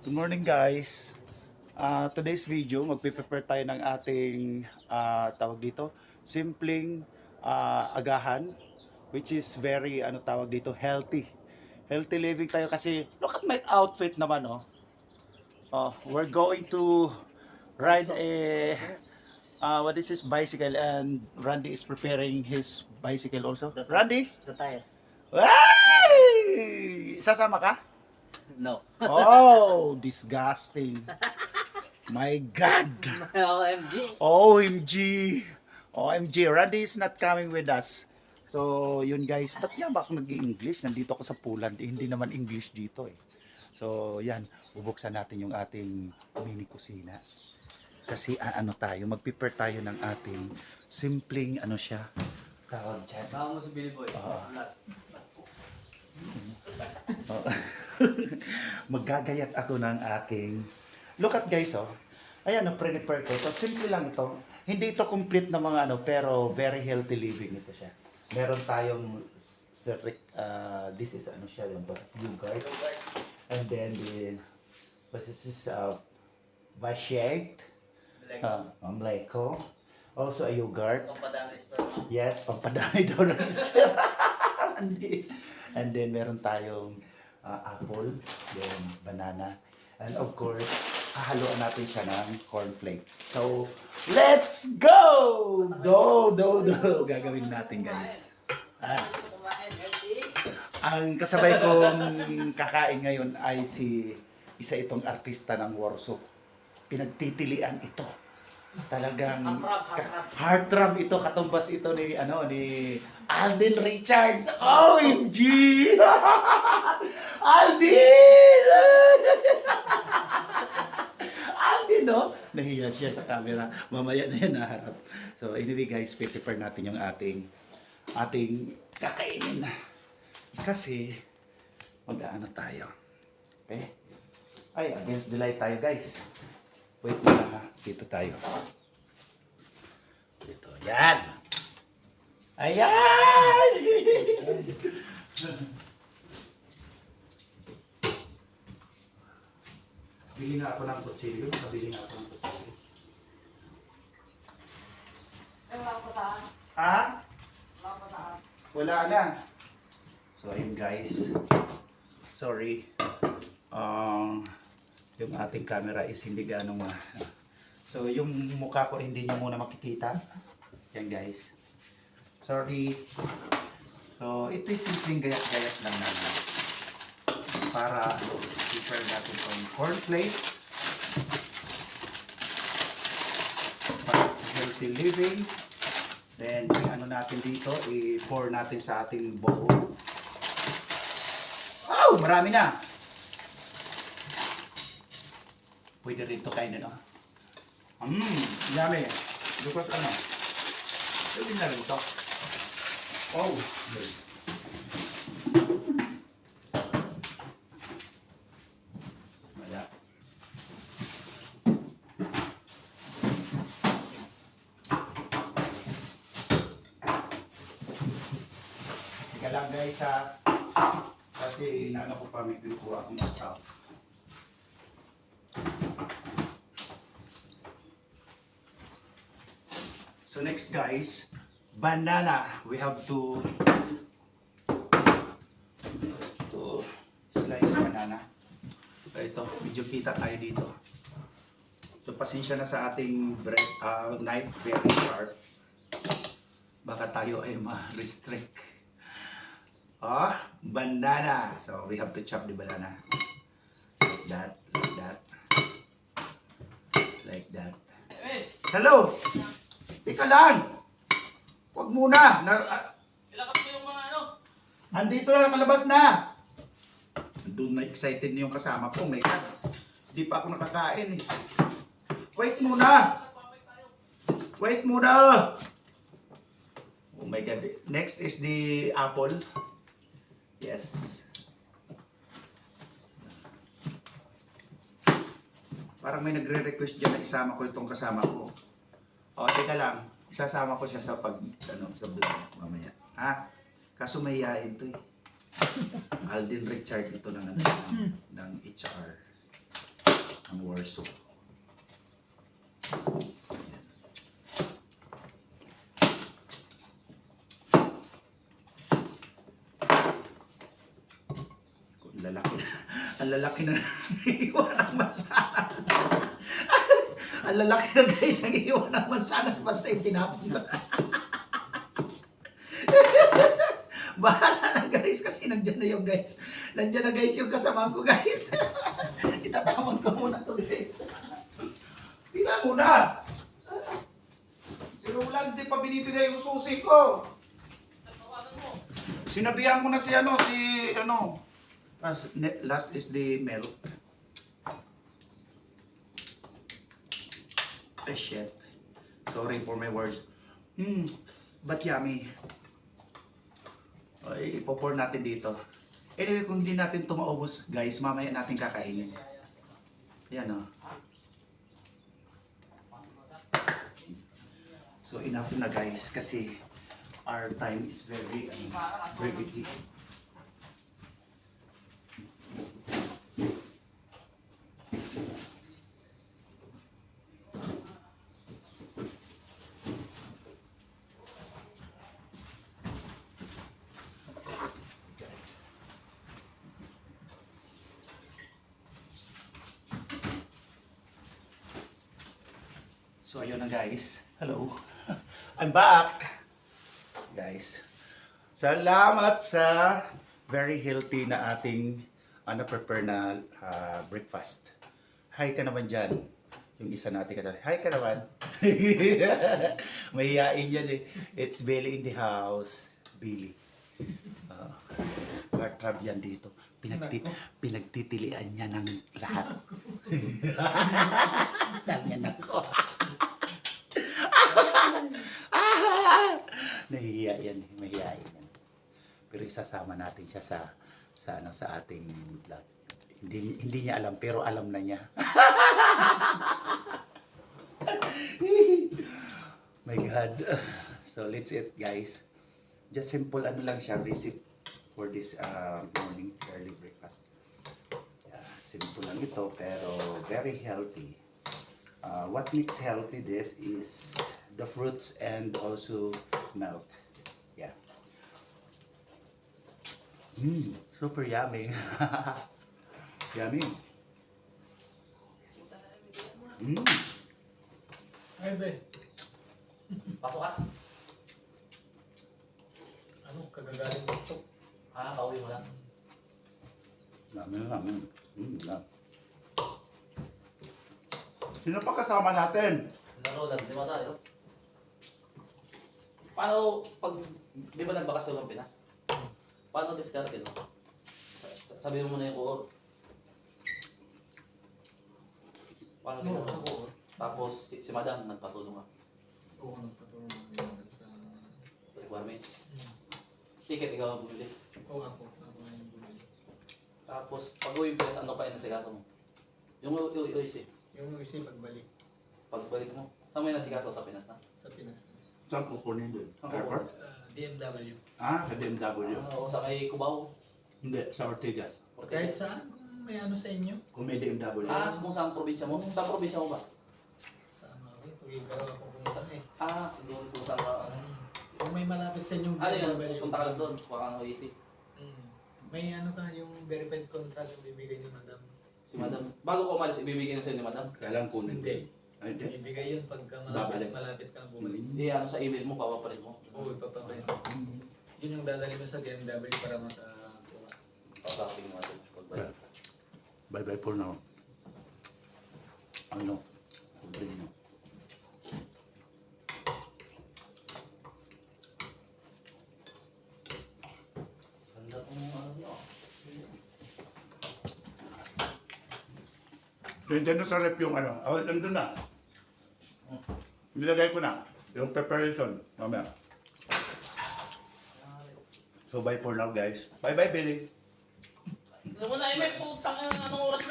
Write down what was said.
Good morning guys. Today's video, magpe-prepare tayo ng ating tawag dito, simpleng agahan which is very tawag dito, healthy. Healthy living tayo kasi look at my outfit naman oh. We're going to ride a what is this bicycle and Randy is preparing his bicycle also. Randy? The tire. Ay! Sasama ka? No. Oh, disgusting. My God. OMG. OMG. OMG. Randy is not coming with us. So, yun guys. Ba't nga ba ako nag-i-English? Nandito ako sa Poland. Hindi naman English dito eh. So, yan. Bubuksan natin yung ating mini kusina. Kasi ano tayo, mag-prepare tayo ng ating simpleng siya. Tawag dyan. Baka mo si Billy Boy. Oh. Maggagayat ako ng aking look at guys ayan prepare ko. So simple lang ito. Hindi ito complete na mga pero very healthy living ito siya. Meron tayong this is siya yung yogurt. And then what is this vashate mleko. Also a yogurt. Pampadami sperma. Yes, pampadami daw ng sperma. And then meron tayong apple, then banana, and of course, hahaluan natin siya ng cornflakes. So, let's go! Do! Gagawin natin, guys. Ang kasabay kong kakain ngayon ay isa itong artista ng Warsaw. Pinagtitilian ito. Talagang heartthrob ito, katumbas ito ni Alden Richards. OMG! Alden! Alden, no? Nahiya siya sa camera. Mamaya na yan naharap. So anyway guys, prepare natin yung ating kakainin. Kasi mag-aano tayo. Okay? Ay, against the light tayo guys. Wait na, dito tayo. Dito, yan! Ayan! Bili nga ako ng kutsilyo. Kabili nga ako ng kutsilyo. Ha? Wala na. So, ayun guys. Sorry. Yung ating camera is hindi ganong so yung mukha ko hindi nyo muna makikita. Yan guys. Sorry. So ito is simpleng gayat-gayat lang naman. Para prepare natin itong cornflakes. Para sa healthy living. Then yung natin dito, i-pour natin sa ating bowl. Oh! Marami na! Pwede rin ito kainin, yummy. Because pwede na rin ito. Oh, good. Wala. Teka lang guys kasi inaano ko pa, may pinukuha akong stuff. So next guys, banana. We have to slice banana. Ito, medyo kita tayo dito. So pasensya na sa ating knife, very sharp. Baka tayo ay ma-restrict. Banana. So we have to chop the banana. Like that, like that. Like that. Hello! Teka lang! Huwag muna! Ilakas mo yung mga Andito na, nakalabas na! Doon na excited na yung kasama ko. My God. Hindi pa ako nakakain eh. Wait muna! Wait muna! Oh my God. Next is the apple. Yes. Parang may nagre-request dyan na isama ko itong kasama ko. Teka lang. Isasama ko siya sa sa vlog mamaya. Kaso mahihain to eh. Alden Richard ito ng HR. more soup. Lalaki na. Ang lalaki na iwan ng mansanas. Ang lalaki na guys, ang iwan ng mansanas basta yung tinapon ko. Bahala na guys, kasi nandyan na yung guys. Nandyan na guys yung kasama ko guys. Itatamon ko muna to guys. Tingnan mo na. Sinulang, di pa binibigay yung susi ko. Sinabihan mo na si ano. Last is the milk. Eh, shit. Sorry for my words. But yummy. Ay, ipopour natin dito. Anyway, kung di natin ito maubos, guys, mamaya natin kakainin. Yan o. So, enough na guys, kasi our time is very brevity. So ayun na guys. Hello. I'm back. Guys. Salamat sa very healthy na ating prepare na breakfast. Hi ka naman dyan. Yung isa natin ka dyan. Hi ka naman. Mahihain yan eh. It's Billy in the house. Billy. Gartrab yan dito. Pinagtitilian niya ng lahat. Sabi niya nako. Nahihiya yan, mahihiyain yan. Pero isasama natin siya sa ating vlog. Hindi niya alam pero alam na niya. My God. So let's eat guys. Just simple lang siya recipe for this morning early breakfast. Yeah, simple lang ito pero very healthy. What makes healthy this is the fruits and also milk. Yeah. Super yummy. Yummy. Ay, be. Pasok ka. Ano, kagagaling dito. Kauwi mo lang. Yummy. Sino pa kasama natin? Laro lang, di ba tayo? Paano, di ba nagbakas ng Pinas? Paano diskarte no? Sabihin mo muna yung kuor. Paano Oo, ginawa? ako. Tapos si Madam nagpatulong ka. Oo, nagpatulong ako sa... Requirement. Ticket ikaw ang bumili. Oo, ako. Ako na yung bumili. Tapos pag uwi mo, ano pa inasikaso mo? Yung UIC. Yung isa pagbalik Pagbalik mo, saan mo yung nasikaso sa Pinas na? sa Pinas. Saan kukunin doon? Saan Airport? DMW. Sa BMW. Oo, sa may Cubao. Hindi, sa Ortigas. Kahit saan, kung may ano sa inyo. Kung may BMW. Kung saan probinsya mo? Saan probinsya mo ba? Sa ano, Tuwigaraw ako pumunta eh. Siguro kung saan ka. Kung may malapit sa inyong Ano yun? BMW. Punta ka lang doon, kuha ka ng OEC. May ano ka, yung verified contract yung bibigay ni Madam. Si Madam, bago ko umalis, ibibigay na sa'yo ni Madam. Kailangan kunin. Hindi. Ay, hindi. Ibigay yun pagka Babalik. malapit ka na bumalik. Hindi, sa email mo, papaparin mo. Oo, ipapaprint. Yun yung dadali mo sa DMW para makakuha. Papaparin mo natin. Pagbalik. Bye-bye for now. Ano? Sabihin mo. Ganda kung ano nyo. Nandiyan na sa rep yung nandun na. Nilagay ko na. Yung preparation. Mamaya. So bye for now guys. Bye-bye Billy. Alam mo na, may putang anong oras na.